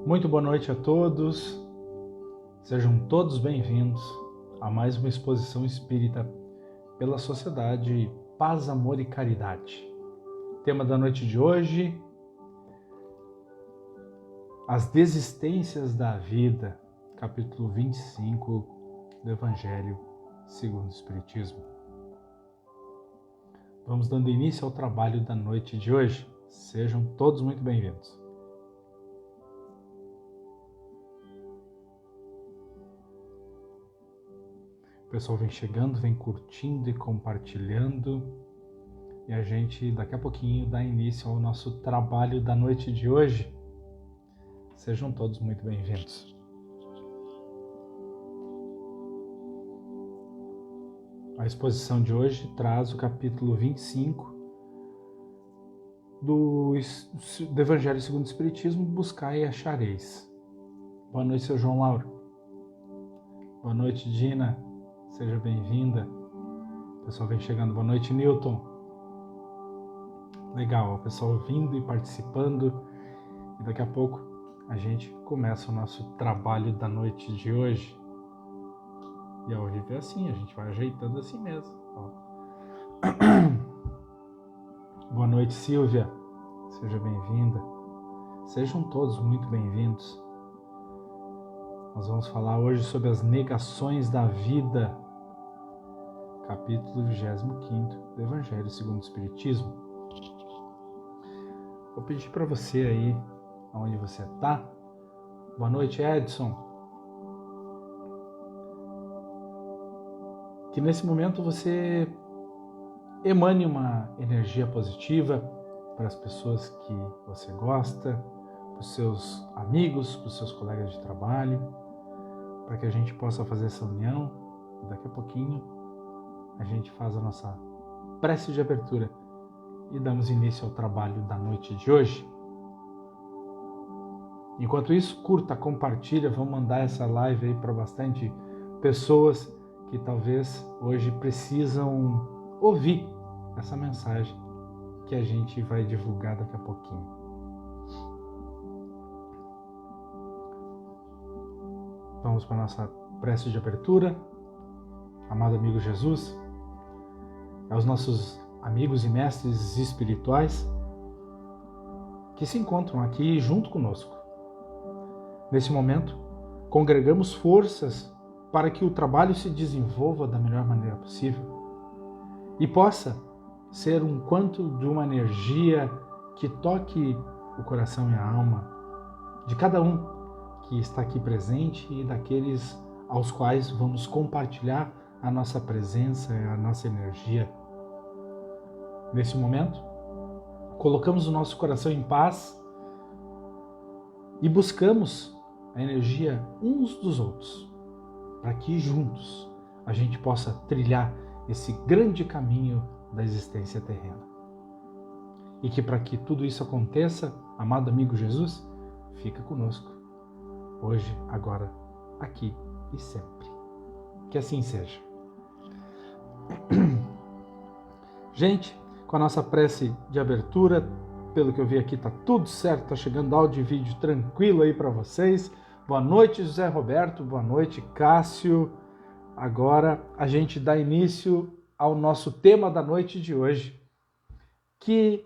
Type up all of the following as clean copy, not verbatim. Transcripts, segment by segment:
Muito boa noite a todos, sejam todos bem-vindos a mais uma exposição espírita pela Sociedade Paz, Amor e Caridade. Tema da noite de hoje, as desistências da vida, capítulo 25 do Evangelho segundo o Espiritismo. Vamos dando início ao trabalho da noite de hoje, sejam todos muito bem-vindos. O pessoal vem chegando, vem curtindo e compartilhando. E a gente daqui a pouquinho dá início ao nosso trabalho da noite de hoje. Sejam todos muito bem-vindos. A exposição de hoje traz o capítulo 25 do Evangelho segundo o Espiritismo, Buscai e Achareis. Boa noite, seu João Lauro. Boa noite, Dina. Seja bem-vinda. O pessoal vem chegando. Boa noite, Newton. Legal, o pessoal vindo e participando. E daqui a pouco a gente começa o nosso trabalho da noite de hoje. E ao vivo é assim, a gente vai ajeitando assim mesmo. Boa noite, Silvia. Seja bem-vinda. Sejam todos muito bem-vindos. Nós vamos falar hoje sobre as negações da vida, capítulo 25 do Evangelho segundo o Espiritismo. Vou pedir para você aí, onde você está. Boa noite, Edson. Que nesse momento você emane uma energia positiva para as pessoas que você gosta, para os seus amigos, para os seus colegas de trabalho, para que a gente possa fazer essa união. E daqui a pouquinho a gente faz a nossa prece de abertura e damos início ao trabalho da noite de hoje. Enquanto isso, curta, compartilha, vamos mandar essa live aí para bastante pessoas que talvez hoje precisam ouvir essa mensagem que a gente vai divulgar daqui a pouquinho. Vamos para a nossa prece de abertura. Amado amigo Jesus, aos nossos amigos e mestres espirituais que se encontram aqui junto conosco. Nesse momento, congregamos forças para que o trabalho se desenvolva da melhor maneira possível e possa ser um quanto de uma energia que toque o coração e a alma de cada um que está aqui presente e daqueles aos quais vamos compartilhar a nossa presença e a nossa energia. Nesse momento, colocamos o nosso coração em paz e buscamos a energia uns dos outros, para que juntos a gente possa trilhar esse grande caminho da existência terrena. E que para que tudo isso aconteça, amado amigo Jesus, fica conosco, hoje, agora, aqui e sempre. Que assim seja. Gente, com a nossa prece de abertura, pelo que eu vi aqui tá tudo certo, tá chegando áudio e vídeo tranquilo aí para vocês. Boa noite, José Roberto, boa noite, Cássio. Agora a gente dá início ao nosso tema da noite de hoje, que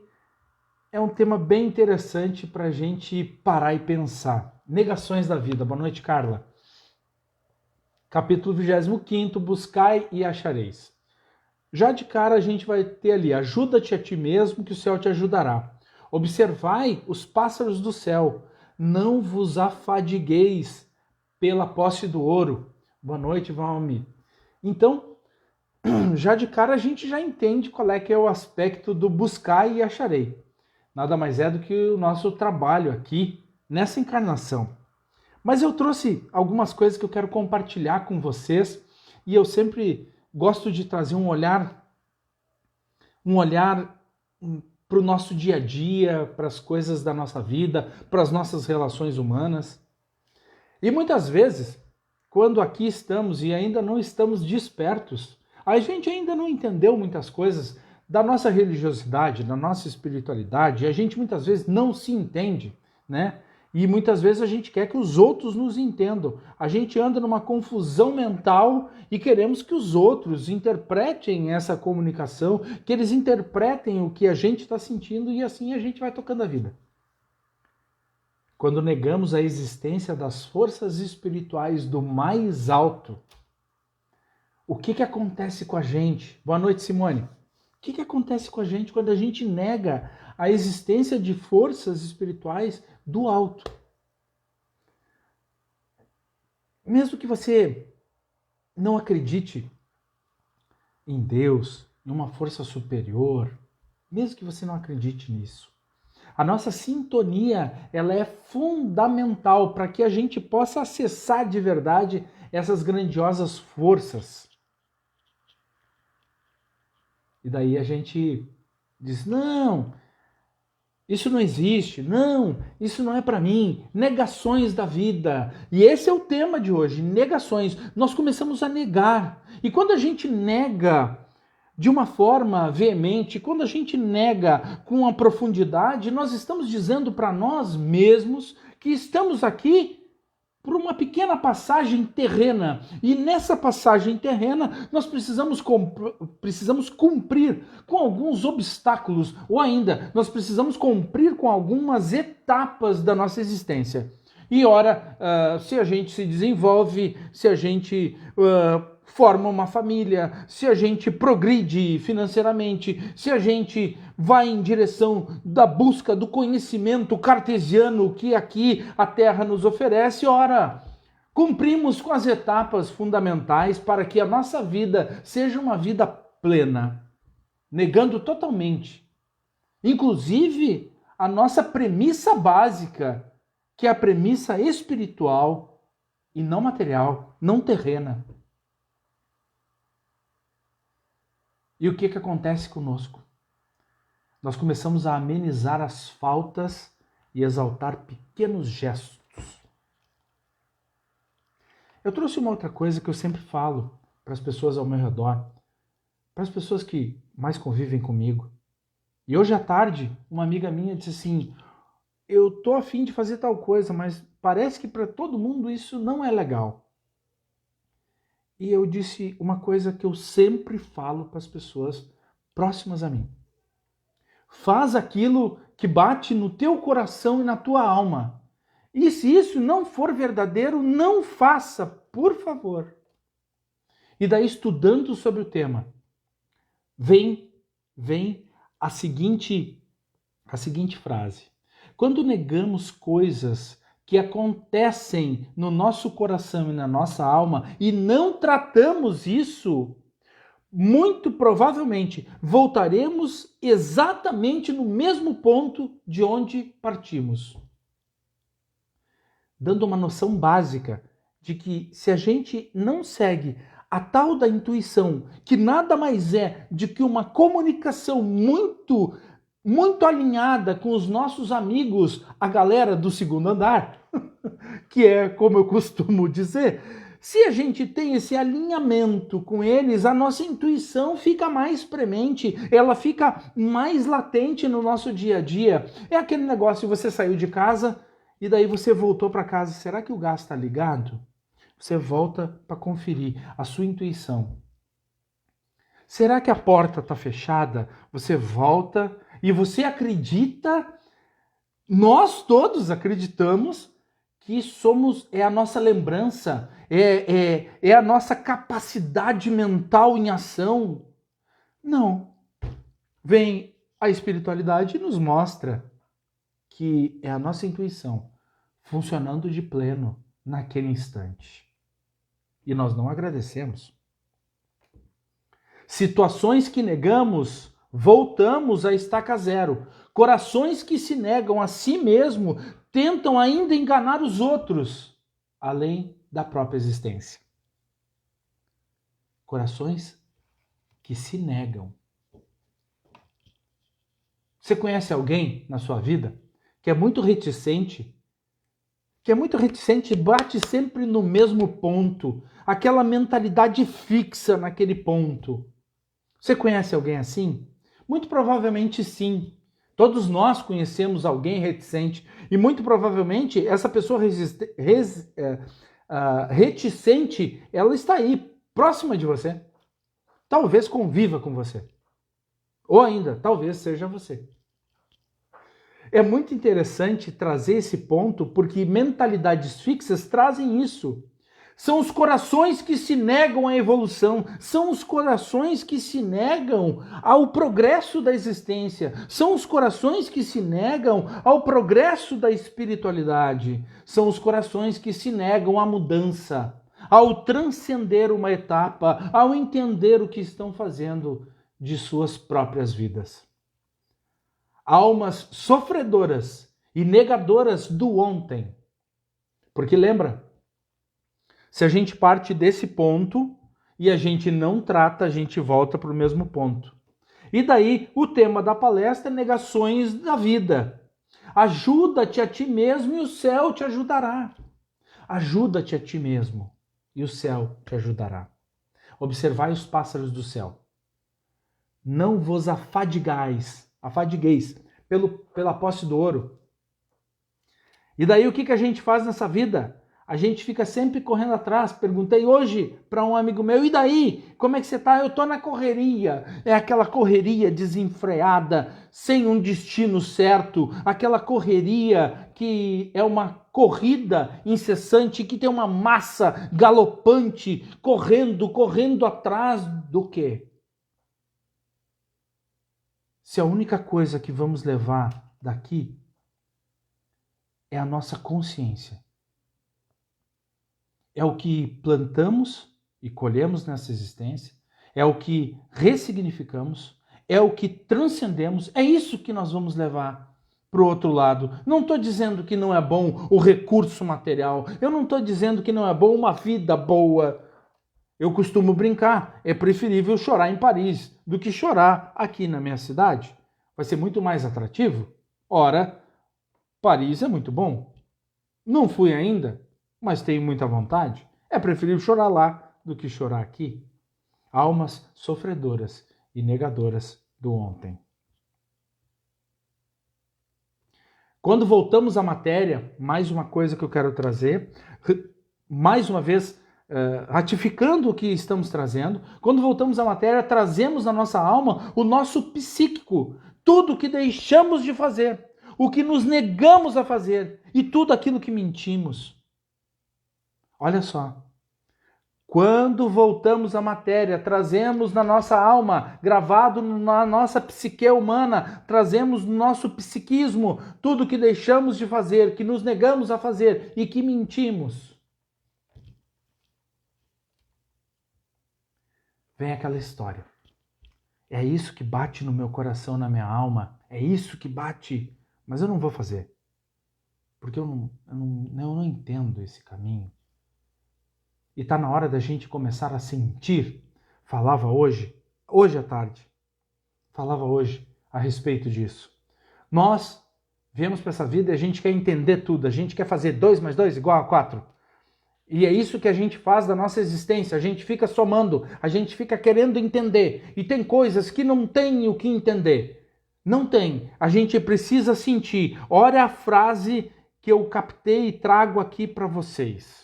é um tema bem interessante para a gente parar e pensar. Negações da vida. Boa noite, Carla. Capítulo 25, Buscai e Achareis. Já de cara a gente vai ter ali, ajuda-te a ti mesmo que o céu te ajudará. Observai os pássaros do céu, não vos afadigueis pela posse do ouro. Boa noite, Valmi. Então, já de cara a gente já entende qual é que é o aspecto do buscar e acharei. Nada mais é do que o nosso trabalho aqui, nessa encarnação. Mas eu trouxe algumas coisas que eu quero compartilhar com vocês e eu sempre gosto de trazer um olhar para o nosso dia a dia, para as coisas da nossa vida, para as nossas relações humanas. E muitas vezes, quando aqui estamos e ainda não estamos despertos, a gente ainda não entendeu muitas coisas da nossa religiosidade, da nossa espiritualidade, e a gente muitas vezes não se entende, né? E muitas vezes a gente quer que os outros nos entendam. A gente anda numa confusão mental e queremos que os outros interpretem essa comunicação, que eles interpretem o que a gente está sentindo e assim a gente vai tocando a vida. Quando negamos a existência das forças espirituais do mais alto, o que acontece com a gente? Boa noite, Simone. O que acontece com a gente quando a gente nega a existência de forças espirituais do alto? Mesmo que você não acredite em Deus, em uma força superior, mesmo que você não acredite nisso, a nossa sintonia, ela é fundamental para que a gente possa acessar de verdade essas grandiosas forças. E daí a gente diz, não, isso não existe, não, isso não é para mim, negações da vida. E esse é o tema de hoje, negações. Nós começamos a negar. E quando a gente nega de uma forma veemente, quando a gente nega com uma profundidade, nós estamos dizendo para nós mesmos que estamos aqui por uma pequena passagem terrena. E nessa passagem terrena, nós precisamos cumprir com alguns obstáculos, ou ainda, nós precisamos cumprir com algumas etapas da nossa existência. E ora, se a gente se desenvolve, se a gente forma uma família, se a gente progride financeiramente, se a gente vai em direção da busca do conhecimento cartesiano que aqui a Terra nos oferece, ora, cumprimos com as etapas fundamentais para que a nossa vida seja uma vida plena, negando totalmente, inclusive a nossa premissa básica, que é a premissa espiritual e não material, não terrena. E o que acontece conosco? Nós começamos a amenizar as faltas e exaltar pequenos gestos. Eu trouxe uma outra coisa que eu sempre falo para as pessoas ao meu redor, para as pessoas que mais convivem comigo. E hoje à tarde, uma amiga minha disse assim, eu tô a fim de fazer tal coisa, mas parece que para todo mundo isso não é legal. E eu disse uma coisa que eu sempre falo para as pessoas próximas a mim. Faz aquilo que bate no teu coração e na tua alma. E se isso não for verdadeiro, não faça, por favor. E daí, estudando sobre o tema, vem a seguinte frase. Quando negamos coisas que acontecem no nosso coração e na nossa alma e não tratamos isso, muito provavelmente voltaremos exatamente no mesmo ponto de onde partimos. Dando uma noção básica de que se a gente não segue a tal da intuição, que nada mais é de que uma comunicação muito alinhada com os nossos amigos, a galera do segundo andar, que é como eu costumo dizer, se a gente tem esse alinhamento com eles, a nossa intuição fica mais premente, ela fica mais latente no nosso dia a dia. É aquele negócio, você saiu de casa e daí você voltou para casa, será que o gás está ligado? Você volta para conferir a sua intuição. Será que a porta está fechada? Você volta e você acredita, nós todos acreditamos que é a nossa lembrança, é a nossa capacidade mental em ação. Não. Vem a espiritualidade e nos mostra que é a nossa intuição funcionando de pleno naquele instante. E nós não agradecemos. Situações que negamos, voltamos à estaca zero. Corações que se negam a si mesmo tentam ainda enganar os outros, além da própria existência. Corações que se negam. Você conhece alguém na sua vida que é muito reticente, bate sempre no mesmo ponto, aquela mentalidade fixa naquele ponto? Você conhece alguém assim? Muito provavelmente sim. Todos nós conhecemos alguém reticente e muito provavelmente essa pessoa reticente, ela está aí, próxima de você. Talvez conviva com você. Ou ainda, talvez seja você. É muito interessante trazer esse ponto porque mentalidades fixas trazem isso. São os corações que se negam à evolução, são os corações que se negam ao progresso da existência, são os corações que se negam ao progresso da espiritualidade, são os corações que se negam à mudança, ao transcender uma etapa, ao entender o que estão fazendo de suas próprias vidas. Almas sofredoras e negadoras do ontem. Porque lembra, se a gente parte desse ponto e a gente não trata, a gente volta para o mesmo ponto. E daí o tema da palestra é negações da vida. Ajuda-te a ti mesmo e o céu te ajudará. Ajuda-te a ti mesmo e o céu te ajudará. Observai os pássaros do céu. Não vos afadigueis pela posse do ouro. E daí o que a gente faz nessa vida? A gente fica sempre correndo atrás. Perguntei hoje para um amigo meu, e daí? Como é que você está? Eu estou na correria. É aquela correria desenfreada, sem um destino certo. Aquela correria que é uma corrida incessante, que tem uma massa galopante, correndo atrás do quê? Se a única coisa que vamos levar daqui é a nossa consciência. É o que plantamos e colhemos nessa existência, é o que ressignificamos, é o que transcendemos, é isso que nós vamos levar para o outro lado. Não estou dizendo que não é bom o recurso material, eu não estou dizendo que não é bom uma vida boa. Eu costumo brincar, é preferível chorar em Paris do que chorar aqui na minha cidade. Vai ser muito mais atrativo? Ora, Paris é muito bom. Não fui ainda, mas tenho muita vontade. É preferível chorar lá do que chorar aqui. Almas sofredoras e negadoras do ontem. Quando voltamos à matéria, mais uma coisa que eu quero trazer, mais uma vez, ratificando o que estamos trazendo, quando voltamos à matéria, trazemos na nossa alma o nosso psíquico, tudo o que deixamos de fazer, o que nos negamos a fazer e tudo aquilo que mentimos. Olha só, quando voltamos à matéria, trazemos na nossa alma, gravado na nossa psique humana, trazemos no nosso psiquismo tudo o que deixamos de fazer, que nos negamos a fazer e que mentimos. Vem aquela história. É isso que bate no meu coração, na minha alma. É isso que bate, mas eu não vou fazer. Porque eu não entendo esse caminho. E está na hora da gente começar a sentir. Falava hoje à tarde, a respeito disso. Nós viemos para essa vida e a gente quer entender tudo. A gente quer fazer 2 mais 2 igual a 4. E é isso que a gente faz da nossa existência, a gente fica somando, a gente fica querendo entender. E tem coisas que não tem o que entender. Não tem. A gente precisa sentir. Olha a frase que eu captei e trago aqui para vocês.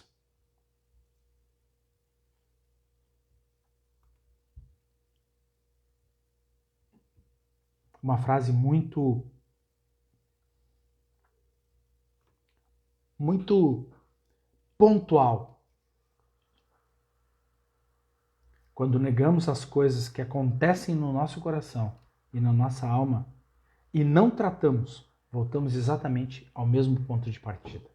Uma frase muito pontual. Quando negamos as coisas que acontecem no nosso coração e na nossa alma e não tratamos, voltamos exatamente ao mesmo ponto de partida.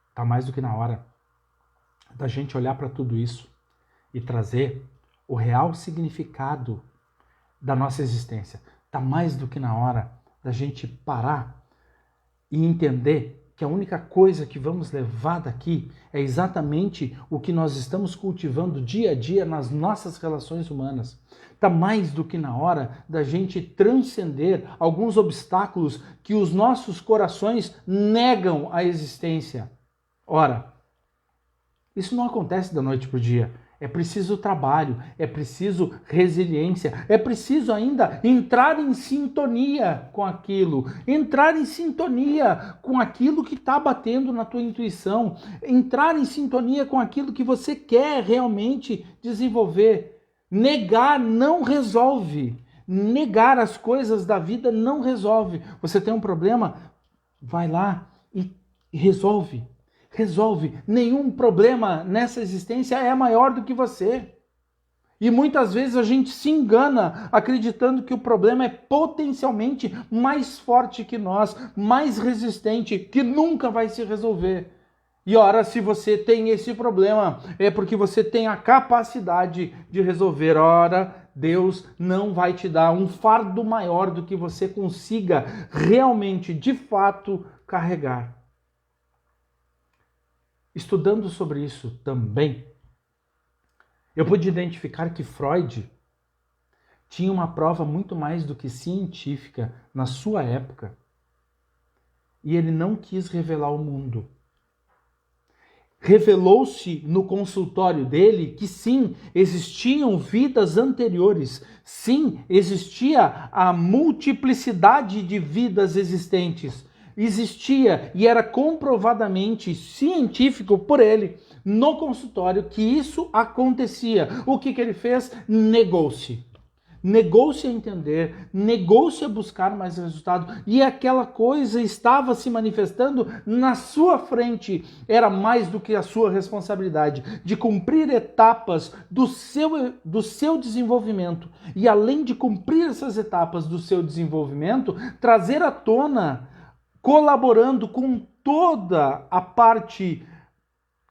Está mais do que na hora da gente olhar para tudo isso e trazer o real significado da nossa existência. Está mais do que na hora da gente parar e entender que a única coisa que vamos levar daqui é exatamente o que nós estamos cultivando dia a dia nas nossas relações humanas. Está mais do que na hora da gente transcender alguns obstáculos que os nossos corações negam à existência. Ora, isso não acontece da noite para o dia. É preciso trabalho, é preciso resiliência, é preciso ainda entrar em sintonia com aquilo, entrar em sintonia com aquilo que está batendo na tua intuição, entrar em sintonia com aquilo que você quer realmente desenvolver. Negar não resolve. Negar as coisas da vida não resolve. Você tem um problema? Vai lá e resolve. Resolve. Nenhum problema nessa existência é maior do que você. E muitas vezes a gente se engana acreditando que o problema é potencialmente mais forte que nós, mais resistente, que nunca vai se resolver. E ora, se você tem esse problema, é porque você tem a capacidade de resolver. Ora, Deus não vai te dar um fardo maior do que você consiga realmente, de fato, carregar. Estudando sobre isso também, eu pude identificar que Freud tinha uma prova muito mais do que científica na sua época e ele não quis revelar ao mundo. Revelou-se no consultório dele que sim, existiam vidas anteriores, sim, existia a multiplicidade de vidas existentes. Existia e era comprovadamente científico por ele no consultório que isso acontecia. O que ele fez? Negou-se. Negou-se a entender, negou-se a buscar mais resultado e aquela coisa estava se manifestando na sua frente. Era mais do que a sua responsabilidade de cumprir etapas do seu desenvolvimento. E além de cumprir essas etapas do seu desenvolvimento, trazer à tona, colaborando com toda a parte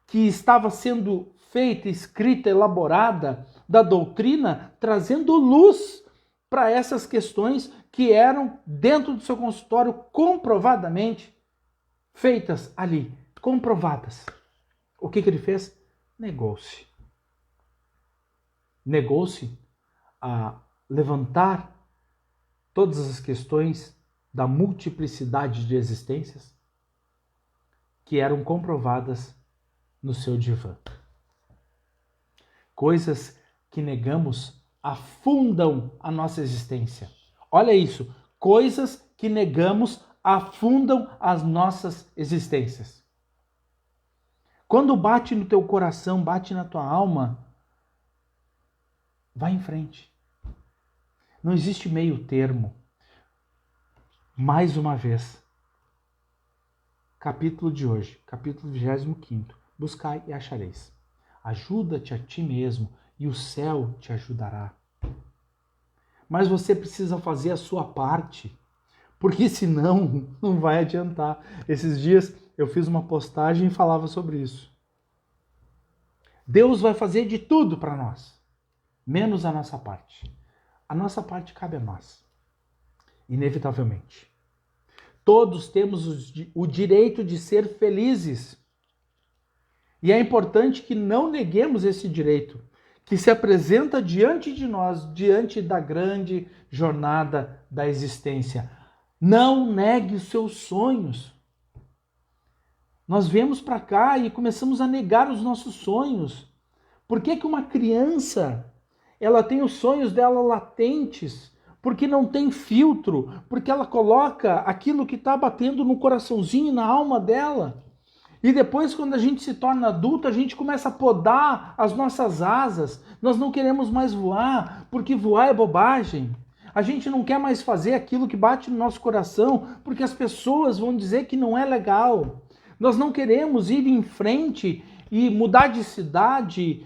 que estava sendo feita, escrita, elaborada da doutrina, trazendo luz para essas questões que eram, dentro do seu consultório, comprovadamente feitas ali, comprovadas. O que ele fez? Negou-se. Negou-se a levantar todas as questões da multiplicidade de existências que eram comprovadas no seu divã. Coisas que negamos afundam a nossa existência. Olha isso, coisas que negamos afundam as nossas existências. Quando bate no teu coração, bate na tua alma, vai em frente. Não existe meio termo. Mais uma vez, capítulo de hoje, capítulo 25. Buscai e achareis. Ajuda-te a ti mesmo e o céu te ajudará. Mas você precisa fazer a sua parte, porque senão não vai adiantar. Esses dias eu fiz uma postagem e falava sobre isso. Deus vai fazer de tudo para nós, menos a nossa parte. A nossa parte cabe a nós, inevitavelmente. Todos temos o direito de ser felizes. E é importante que não neguemos esse direito, que se apresenta diante de nós, diante da grande jornada da existência. Não negue os seus sonhos. Nós viemos para cá e começamos a negar os nossos sonhos. Por que uma criança, ela tem os sonhos dela latentes? Porque não tem filtro, porque ela coloca aquilo que está batendo no coraçãozinho e na alma dela. E depois, quando a gente se torna adulto, a gente começa a podar as nossas asas. Nós não queremos mais voar, porque voar é bobagem. A gente não quer mais fazer aquilo que bate no nosso coração, porque as pessoas vão dizer que não é legal. Nós não queremos ir em frente e mudar de cidade,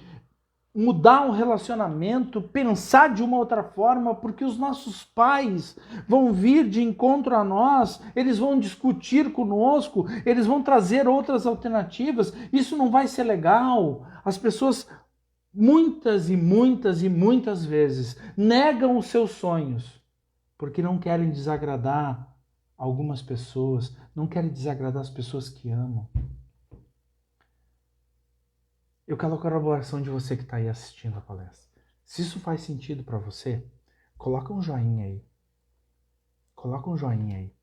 mudar um relacionamento, pensar de uma outra forma, porque os nossos pais vão vir de encontro a nós, eles vão discutir conosco, eles vão trazer outras alternativas, isso não vai ser legal. As pessoas muitas e muitas vezes negam os seus sonhos, porque não querem desagradar algumas pessoas, não querem desagradar as pessoas que amam. Eu quero a colaboração de você que está aí assistindo a palestra. Se isso faz sentido para você, coloca um joinha aí. Coloca um joinha aí.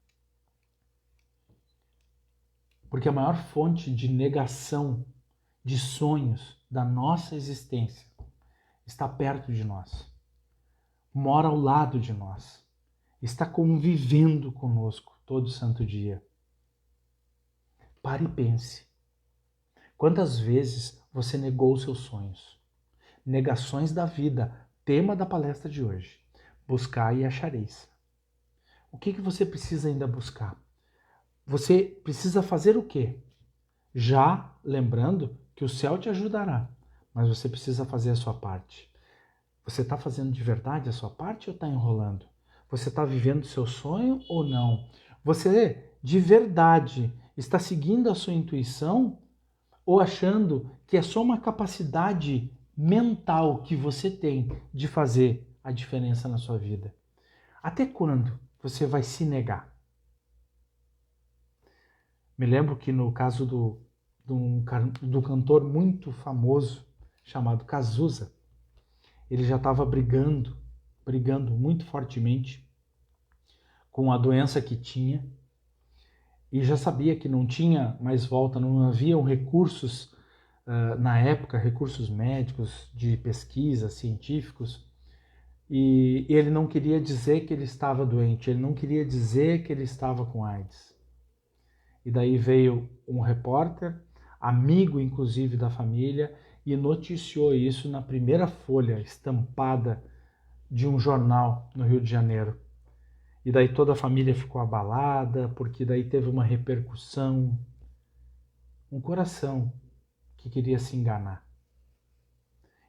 Porque a maior fonte de negação de sonhos da nossa existência está perto de nós, mora ao lado de nós, está convivendo conosco todo santo dia. Pare e pense. Quantas vezes você negou os seus sonhos? Negações da vida, tema da palestra de hoje. Buscai e achareis. O que você precisa ainda buscar? Você precisa fazer o quê? Já lembrando que o céu te ajudará, mas você precisa fazer a sua parte. Você está fazendo de verdade a sua parte ou está enrolando? Você está vivendo o seu sonho ou não? Você, de verdade, está seguindo a sua intuição ou achando que é só uma capacidade mental que você tem de fazer a diferença na sua vida? Até quando você vai se negar? Me lembro que no caso do cantor muito famoso chamado Cazuza, ele já estava brigando muito fortemente com a doença que tinha e já sabia que não tinha mais volta, não haviam recursos na época, recursos médicos, de pesquisa, científicos, e ele não queria dizer que ele estava doente, ele não queria dizer que ele estava com AIDS. E daí veio um repórter, amigo inclusive da família, e noticiou isso na primeira folha estampada de um jornal no Rio de Janeiro. E daí toda a família ficou abalada, porque daí teve uma repercussão, um coração que queria se enganar.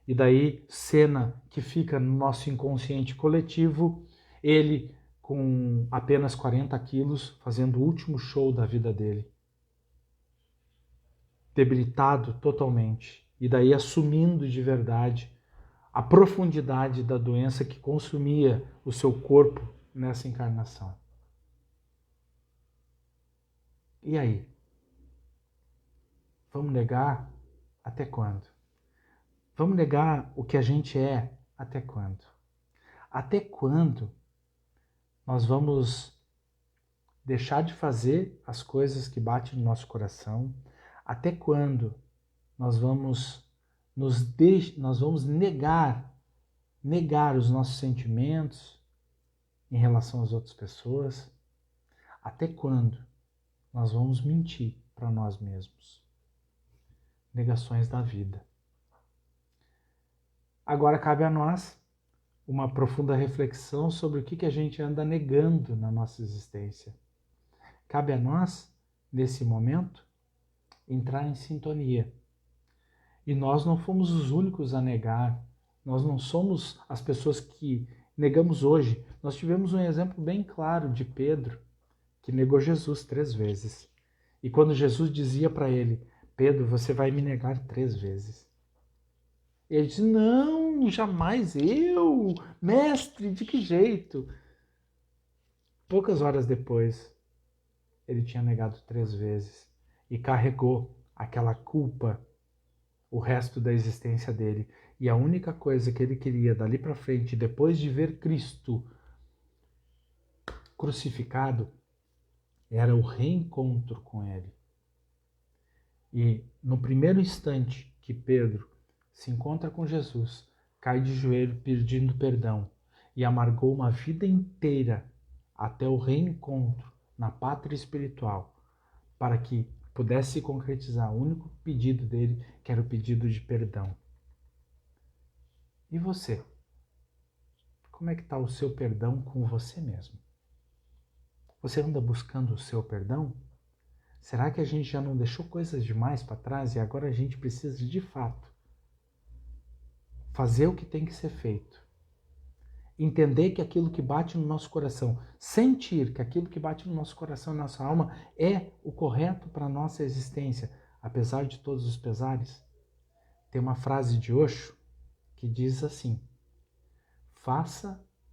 E daí, cena que fica no nosso inconsciente coletivo, ele com apenas 40 quilos, fazendo o último show da vida dele. Debilitado totalmente. E daí assumindo de verdade a profundidade da doença que consumia o seu corpo nessa encarnação. E aí? Vamos negar até quando? Vamos negar o que a gente é até quando? Até quando nós vamos deixar de fazer as coisas que batem no nosso coração? Até quando nós vamos negar os nossos sentimentos em relação às outras pessoas? Até quando nós vamos mentir para nós mesmos? Negações da vida. Agora cabe a nós uma profunda reflexão sobre o que a gente anda negando na nossa existência. Cabe a nós, nesse momento, entrar em sintonia. E nós não fomos os únicos a negar. Nós não somos as pessoas que negamos hoje. Nós tivemos um exemplo bem claro de Pedro, que negou Jesus 3 vezes. E quando Jesus dizia para ele, Pedro, você vai me negar 3 vezes. Ele disse, não, jamais eu, mestre, de que jeito? Poucas horas depois, ele tinha negado 3 vezes e carregou aquela culpa o resto da existência dele. E a única coisa que ele queria dali para frente, depois de ver Cristo crucificado, era o reencontro com ele. E no primeiro instante que Pedro se encontra com Jesus, cai de joelho pedindo perdão e amargou uma vida inteira até o reencontro na pátria espiritual, para que pudesse se concretizar o único pedido dele, que era o pedido de perdão. E você? Como é que está o seu perdão com você mesmo? Você anda buscando o seu perdão? Será que a gente já não deixou coisas demais para trás e agora a gente precisa de fato fazer o que tem que ser feito? Entender que aquilo que bate no nosso coração, sentir que aquilo que bate no nosso coração e nossa alma é o correto para a nossa existência, apesar de todos os pesares? Tem uma frase de Osho que diz assim,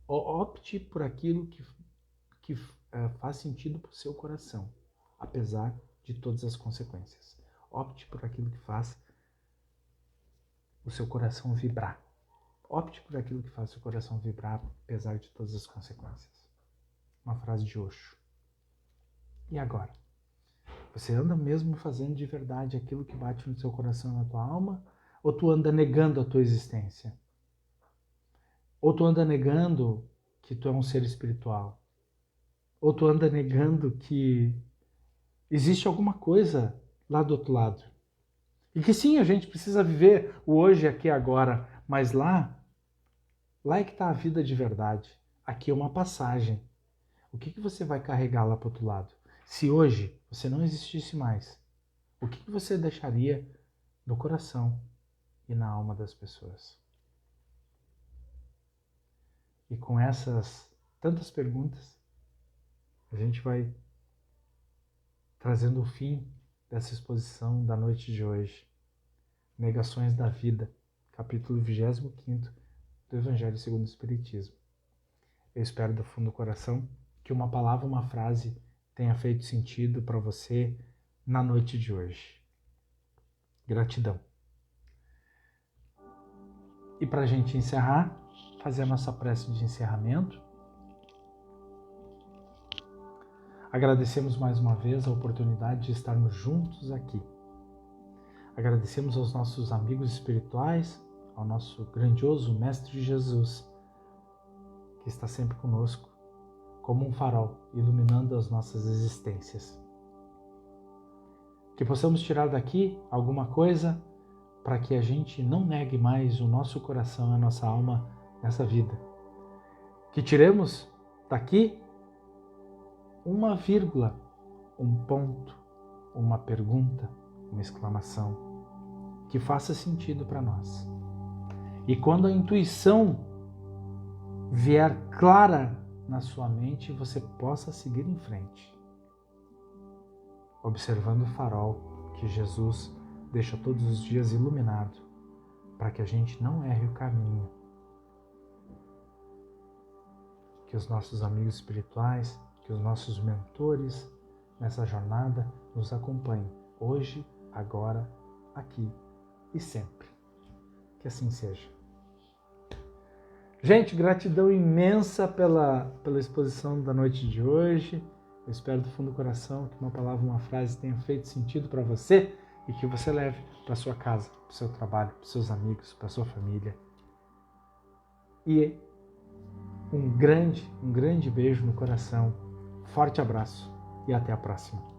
opte por aquilo que faz sentido para o seu coração, apesar de todas as consequências. Opte por aquilo que faz o seu coração vibrar. Opte por aquilo que faz o seu coração vibrar, apesar de todas as consequências. Uma frase de Osho. E agora? Você anda mesmo fazendo de verdade aquilo que bate no seu coração e na tua alma? Ou tu anda negando a tua existência? Ou tu anda negando que tu é um ser espiritual? Ou tu anda negando que existe alguma coisa lá do outro lado? E que sim, a gente precisa viver o hoje, aqui e agora, mas lá é que está a vida de verdade. Aqui é uma passagem. O que você vai carregar lá para o outro lado? Se hoje você não existisse mais, o que você deixaria no coração e na alma das pessoas? E com essas tantas perguntas, a gente vai trazendo o fim dessa exposição da noite de hoje. Negações da Vida, capítulo 25 do Evangelho segundo o Espiritismo. Eu espero do fundo do coração que uma palavra, uma frase tenha feito sentido para você na noite de hoje. Gratidão. E para a gente encerrar, fazer a nossa prece de encerramento. Agradecemos mais uma vez a oportunidade de estarmos juntos aqui. Agradecemos aos nossos amigos espirituais, ao nosso grandioso Mestre Jesus, que está sempre conosco, como um farol, iluminando as nossas existências. Que possamos tirar daqui alguma coisa para que a gente não negue mais o nosso coração, a nossa alma nessa vida. Que tiremos daqui uma vírgula, um ponto, uma pergunta, uma exclamação, que faça sentido para nós. E quando a intuição vier clara na sua mente, você possa seguir em frente, observando o farol que Jesus deixa todos os dias iluminado, para que a gente não erre o caminho. Que os nossos amigos espirituais, que os nossos mentores nessa jornada nos acompanhem, hoje, agora, aqui e sempre. Que assim seja. Gente, gratidão imensa pela exposição da noite de hoje. Eu espero do fundo do coração que uma palavra, uma frase tenha feito sentido para você e que você leve para sua casa, para o seu trabalho, para os seus amigos, para a sua família. E um grande beijo no coração. Forte abraço e até a próxima.